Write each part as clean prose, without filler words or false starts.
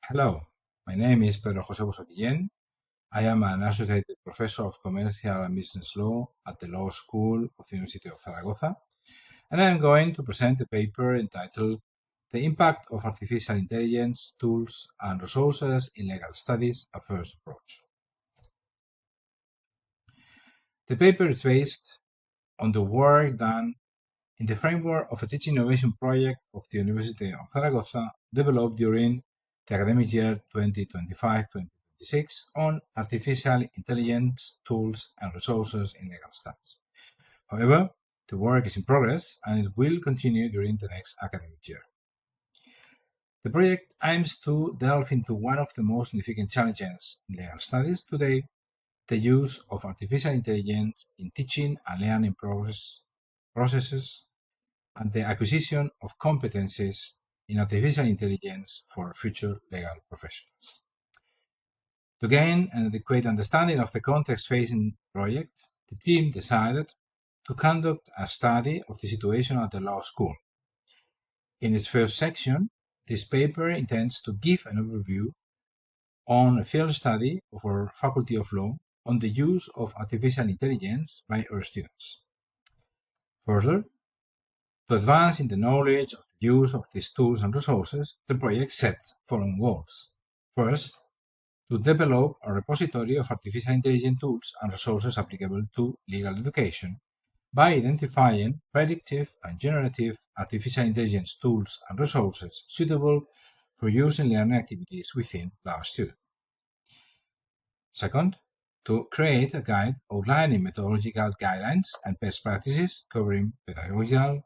Hello, my name is Pedro-José Guillén. I am an associate professor of commercial and business law at the Law School of the University of Zaragoza, and I am going to present a paper entitled The Impact of Artificial Intelligence, Tools and Resources in Legal Studies, a First Approach. The paper is based on the work done in the framework of a teaching innovation project of the University of Zaragoza developed during the academic year 2025-2026 on artificial intelligence, tools and resources in legal studies. However, the work is in progress and it will continue during the next academic year. The project aims to delve into one of the most significant challenges in legal studies today, the use of artificial intelligence in teaching and learning processes and the acquisition of competencies in artificial intelligence for future legal professionals. To gain an adequate understanding of the context-facing project, the team decided to conduct a study of the situation at the law school. In its first section, this paper intends to give an overview on a field study of our Faculty of Law on the use of artificial intelligence by our students. Further, to advance in the knowledge of the use of these tools and resources, the project set following goals. First, to develop a repository of artificial intelligence tools and resources applicable to legal education by identifying predictive and generative artificial intelligence tools and resources suitable for use in learning activities within law students. Second, to create a guide outlining methodological guidelines and best practices covering pedagogical,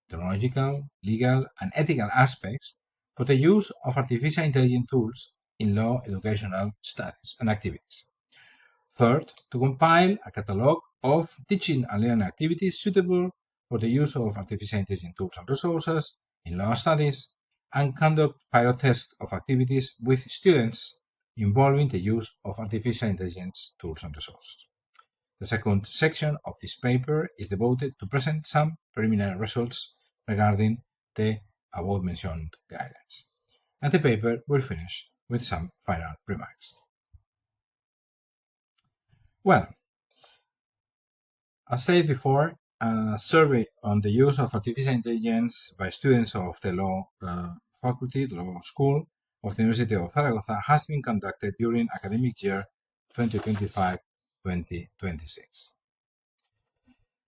technological, legal, and ethical aspects for the use of artificial intelligence tools in law educational studies and activities. Third, to compile a catalog of teaching and learning activities suitable for the use of artificial intelligence tools and resources in law studies, and conduct pilot tests of activities with students involving the use of artificial intelligence tools and resources. The second section of this paper is devoted to present some preliminary results regarding the above-mentioned guidelines. And the paper will finish with some final remarks. Well, as said before, a survey on the use of artificial intelligence by students of the law faculty, the law school of the University of Zaragoza has been conducted during academic year 2025-2026.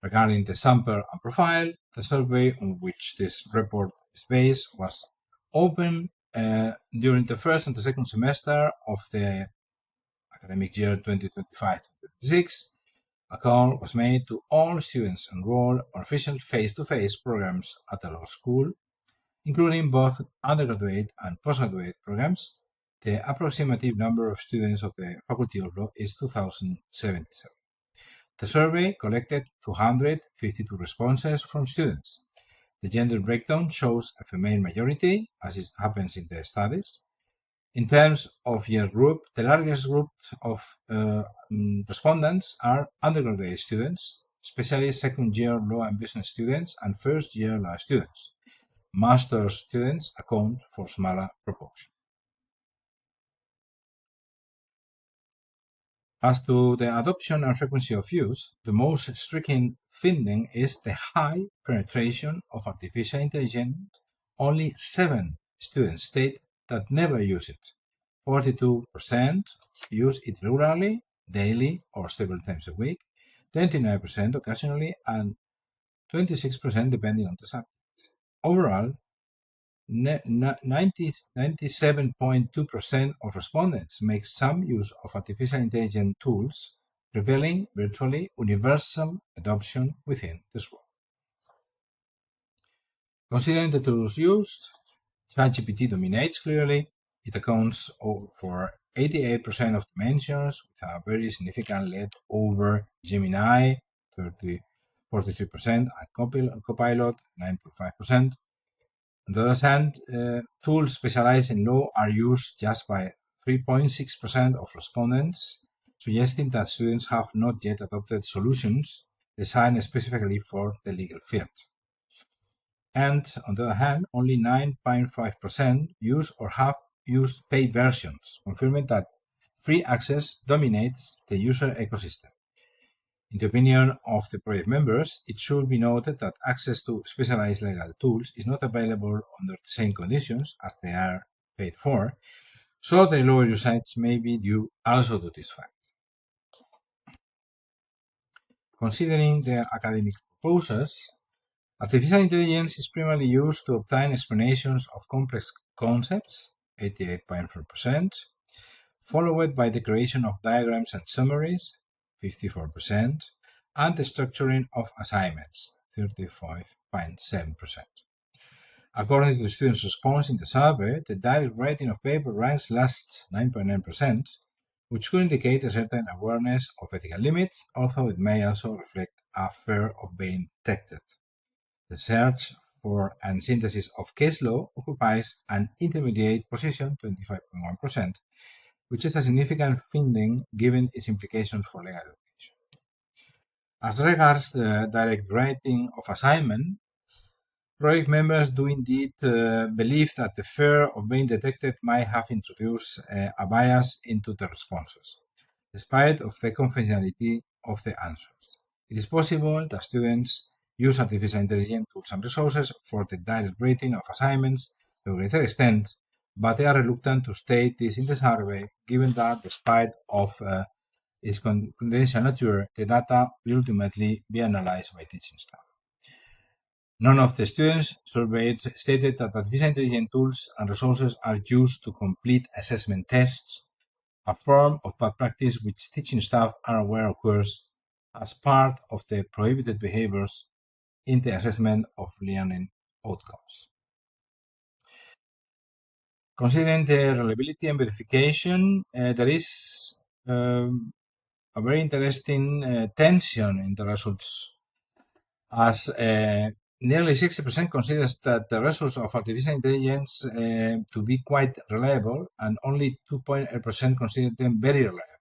Regarding the sample and profile, the survey on which this report is based was open during the first and the second semester of the academic year 2025-2026. A call was made to all students enrolled on official face-to-face programs at the law school, including both undergraduate and postgraduate programs. The approximative number of students of the Faculty of Law is 2,077. The survey collected 252 responses from students. The gender breakdown shows a female majority, as it happens in the studies. In terms of year group, the largest group of respondents are undergraduate students, especially second-year law and business students and first-year law students. Master's students account for smaller proportion. As to the adoption and frequency of use, the most striking finding is the high penetration of artificial intelligence. Only 7 students state that never use it. 42% use it regularly, daily, or several times a week, 29% occasionally, and 26% depending on the subject. Overall, 97.2% of respondents make some use of artificial intelligence tools, revealing virtually universal adoption within this world. Considering the tools used, ChatGPT dominates clearly. It accounts for 88% of the mentions, with a very significant lead over Gemini, 43%, and Copilot, 9.5%. On the other hand, tools specialized in law are used just by 3.6% of respondents, suggesting that students have not yet adopted solutions designed specifically for the legal field. And on the other hand, only 9.5% use or have used paid versions, confirming that free access dominates the user ecosystem. In the opinion of the project members, it should be noted that access to specialized legal tools is not available under the same conditions as they are paid for, so the lower usage may be due also to this fact. Considering the academic proposals, artificial intelligence is primarily used to obtain explanations of complex concepts, 88.4%, followed by the creation of diagrams and summaries, 54%, and the structuring of assignments, 35.7%. According to the students' response in the survey, the direct rating of paper ranks last, 9.9%, which could indicate a certain awareness of ethical limits, although it may also reflect a fear of being detected. The search for and synthesis of case law occupies an intermediate position, 25.1%, which is a significant finding given its implications for legal education. As regards the direct rating of assignment, project members do indeed believe that the fear of being detected might have introduced a bias into the responses, despite of the confidentiality of the answers. It is possible that students use artificial intelligence tools and resources for the direct rating of assignments to a greater extent, but they are reluctant to state this in the survey, given that despite of its confidential nature, the data will ultimately be analyzed by teaching staff. None of the students surveyed stated that artificial intelligence tools and resources are used to complete assessment tests, a form of bad practice which teaching staff are aware occurs as part of the prohibited behaviors in the assessment of learning outcomes. Considering the reliability and verification, there is a very interesting tension in the results, as nearly 60% considers that the results of artificial intelligence to be quite reliable, and only 2.8% consider them very reliable.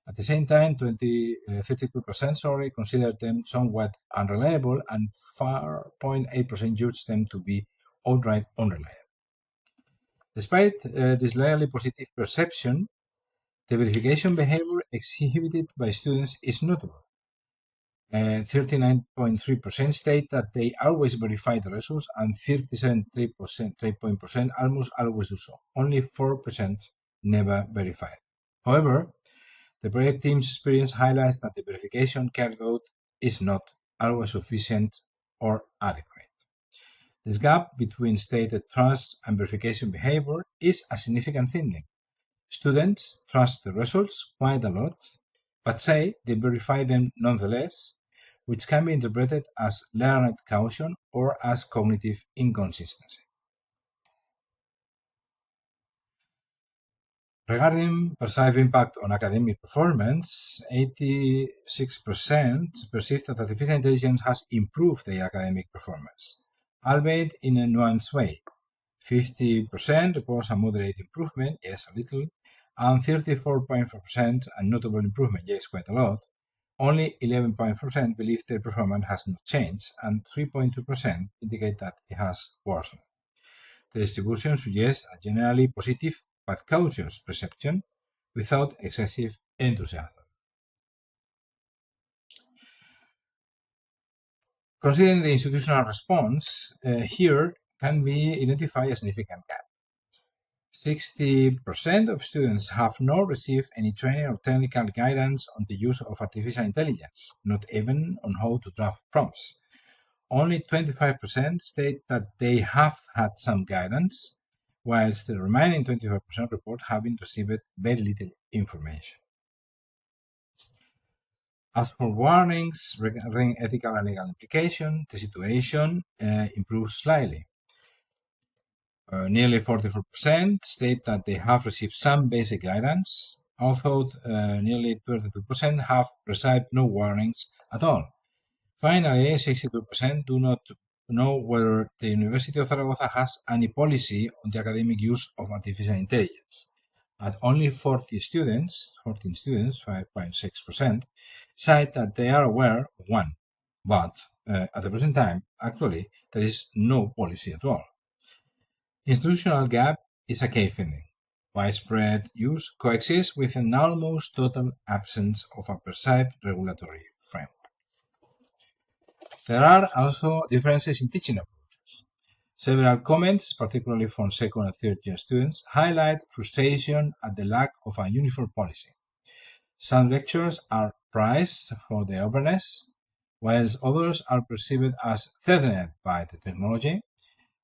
At the same time, 32% consider them somewhat unreliable, and 4.8% judge them to be outright unreliable. Despite this largely positive perception, the verification behavior exhibited by students is notable. 39.3% state that they always verify the results, and 37.3% almost always do so. Only 4% never verify. However, the project team's experience highlights that the verification carried out is not always sufficient or adequate. This gap between stated trust and verification behavior is a significant finding. Students trust the results quite a lot, but say they verify them nonetheless, which can be interpreted as learned caution or as cognitive inconsistency. Regarding perceived impact on academic performance, 86% perceive that artificial intelligence has improved their academic performance, albeit in a nuanced way. 50% reports a moderate improvement, yes, a little, and 34.4% a notable improvement, yes, quite a lot. Only 11.4% believe their performance has not changed, and 3.2% indicate that it has worsened. The distribution suggests a generally positive but cautious perception without excessive enthusiasm. Considering the institutional response, here can be identified a significant gap. 60% of students have not received any training or technical guidance on the use of artificial intelligence, not even on how to draft prompts. Only 25% state that they have had some guidance, whilst the remaining 25% report having received very little information. As for warnings regarding ethical and legal implication, the situation improves slightly. Nearly 44% state that they have received some basic guidance, although nearly 32% have received no warnings at all. Finally, 62% do not know whether the University of Zaragoza has any policy on the academic use of artificial intelligence. At only 14 students, 5.6%, cite that they are aware of one, but at the present time, actually, there is no policy at all. Institutional gap is a key finding. widespread use coexists with an almost total absence of a perceived regulatory framework. There are also differences in teaching approaches. Several comments, particularly from second and third year students, highlight frustration at the lack of a uniform policy. Some lectures are prized for their openness, whilst others are perceived as threatened by the technology,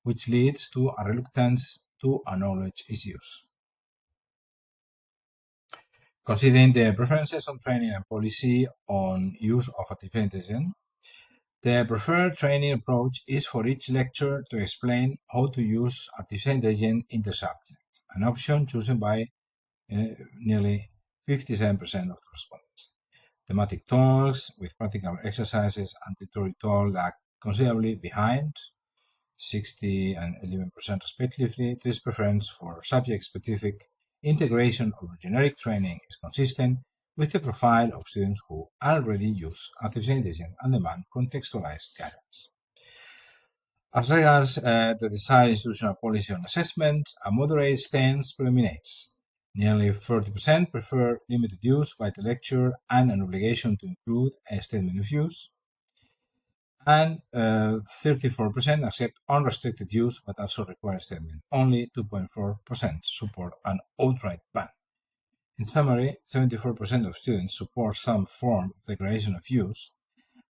which leads to a reluctance to acknowledge its use. Considering the preferences on training and policy on use of artificial intelligence, the preferred training approach is for each lecturer to explain how to use artificial intelligence in the subject, an option chosen by nearly 57% of the respondents. Thematic talks with practical exercises and tutorial talk lag considerably behind, 60 and 11% respectively. This preference for subject-specific integration over generic training is consistent with the profile of students who already use artificial intelligence and demand contextualized guidance. As regards the desired institutional policy on assessment, a moderate stance predominates. Nearly 30% prefer limited use by the lecturer and an obligation to include a statement of use, and 34% accept unrestricted use but also require a statement. Only 2.4% support an outright ban. In summary, 74% of students support some form of declaration of use,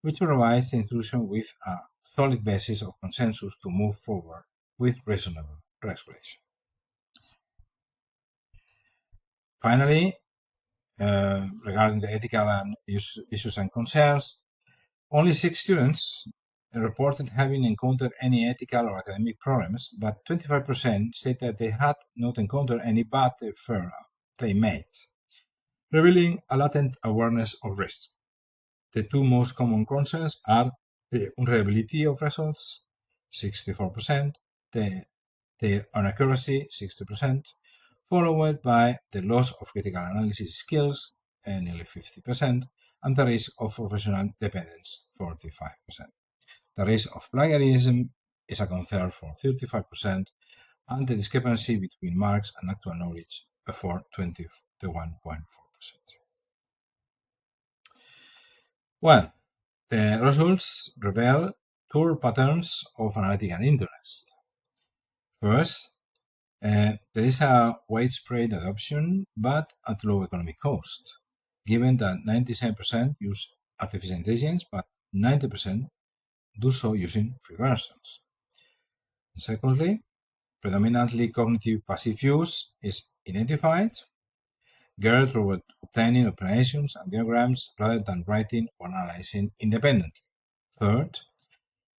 which provides the institution with a solid basis of consensus to move forward with reasonable regulation. Finally, regarding the ethical and issues and concerns, only 6 students reported having encountered any ethical or academic problems, but 25% said that they had not encountered any, but they fear they made, revealing a latent awareness of risk. The two most common concerns are the unreliability of results, 64%, their inaccuracy, 60%, followed by the loss of critical analysis skills, nearly 50%, and the risk of professional dependence, 45%. The risk of plagiarism is a concern for 35%, and the discrepancy between marks and actual knowledge for 21.4%. Well, the results reveal two patterns of analytical interest. First, there is a widespread adoption, but at low economic cost, given that 97% use artificial intelligence, but 90% do so using free versions. Secondly, predominantly cognitive passive use is identified, geared toward obtaining operations and diagrams rather than writing or analyzing independently. Third,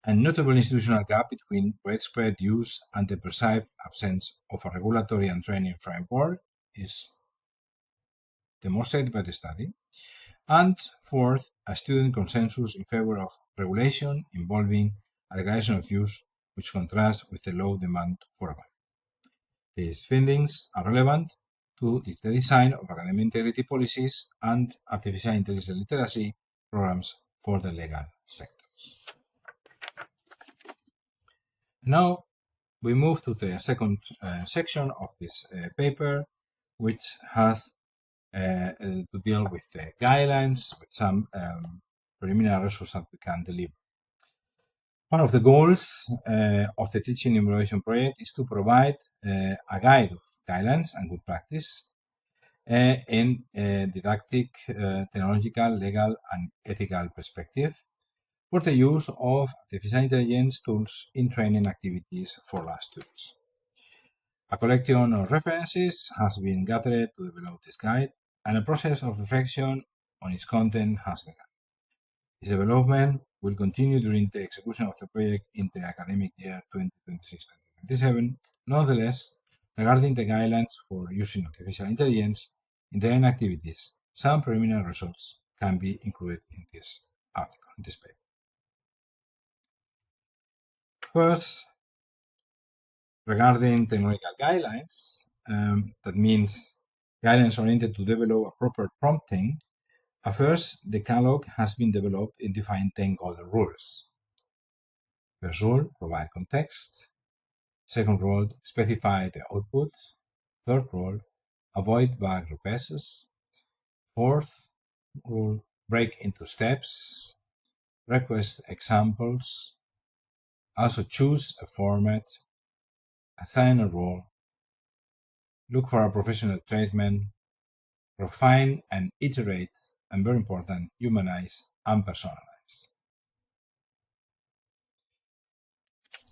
a notable institutional gap between widespread use and the perceived absence of a regulatory and training framework is demonstrated by the study. And fourth, a student consensus in favor of regulation involving a declaration of use, which contrasts with the low demand for a ban. These findings are relevant to the design of academic integrity policies and artificial intelligence literacy programs for the legal sector. Now we move to the second section of this paper, which has to deal with the guidelines, with some preliminary results that we can deliver. One of the goals of the Teaching Innovation Project is to provide a guide of guidelines and good practice in didactic, technological, legal, and ethical perspective for the use of artificial intelligence tools in training activities for law students. A collection of references has been gathered to develop this guide, and a process of reflection on its content has begun. This development will continue during the execution of the project in the academic year 2026-2027. Nonetheless, regarding the guidelines for using artificial intelligence in training activities, some preliminary results can be included in this article, in this paper. First, regarding technological guidelines, that means guidelines oriented to develop a proper prompting. At first, the catalog has been developed in defining 10 golden rules. First rule, provide context. Second rule, specify the output. Third rule, avoid bug requests. Fourth rule, break into steps, request examples, also choose a format, assign a role, look for a professional treatment, refine and iterate, and very important, humanize and personalize.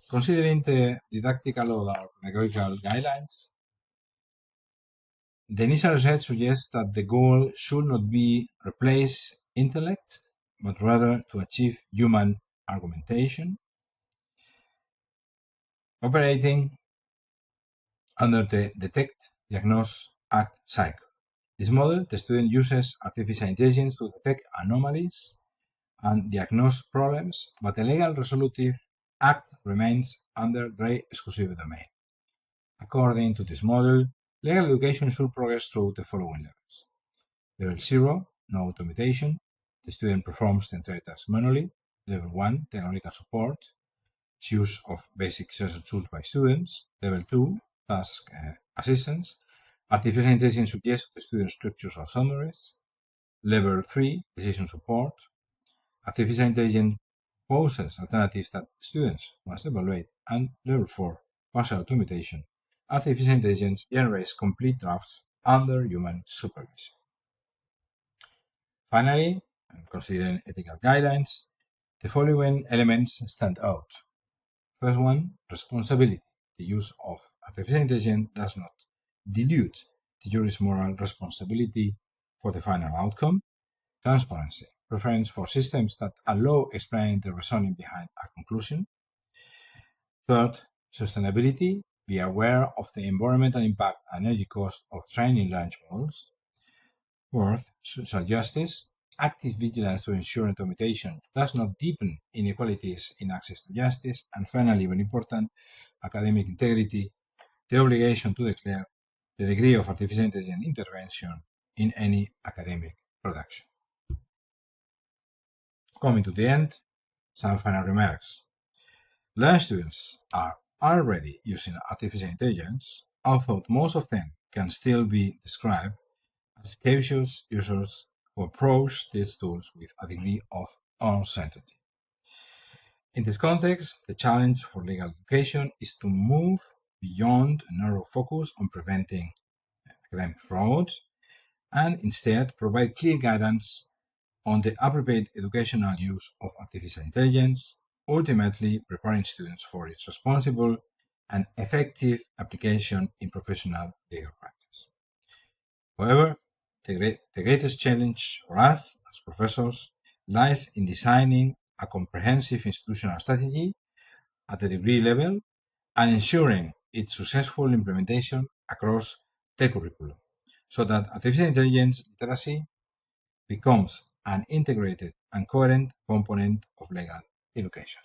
Considering the didactical or pedagogical guidelines, the initial research suggests that the goal should not be replace intellect, but rather to achieve human argumentation, operating under the detect, diagnose, act cycle. This model, the student uses artificial intelligence to detect anomalies and diagnose problems, but the legal resolutive act remains under their exclusive domain. According to this model, legal education should progress through the following levels. Level 0, no automation. The student performs the entire task manually. Level 1, technological support. Use of basic research tools by students. Level 2, task assistance. Artificial intelligence suggests to the student structures or summaries. Level 3, decision support. Artificial intelligence poses alternatives that students must evaluate. And level 4, partial automation. Artificial intelligence generates complete drafts under human supervision. Finally, considering ethical guidelines, the following elements stand out. First one, responsibility. The use of artificial intelligence does not dilute the jury's moral responsibility for the final outcome. Transparency. Preference for systems that allow explaining the reasoning behind a conclusion. Third, sustainability. Be aware of the environmental impact and energy cost of training large models. Fourth, social justice. Active vigilance to ensure automation does not deepen inequalities in access to justice. And finally, very important, academic integrity. The obligation to declare the degree of artificial intelligence intervention in any academic production. Coming to the end, some final remarks. Learning students are already using artificial intelligence, although most of them can still be described as cautious users who approach these tools with a degree of uncertainty. In this context, the challenge for legal education is to move beyond a narrow focus on preventing academic fraud and instead provide clear guidance on the appropriate educational use of artificial intelligence, ultimately preparing students for its responsible and effective application in professional legal practice. However, the greatest challenge for us as professors lies in designing a comprehensive institutional strategy at the degree level and ensuring its successful implementation across the curriculum, so that artificial intelligence literacy becomes an integrated and coherent component of legal education.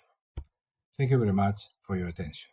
Thank you very much for your attention.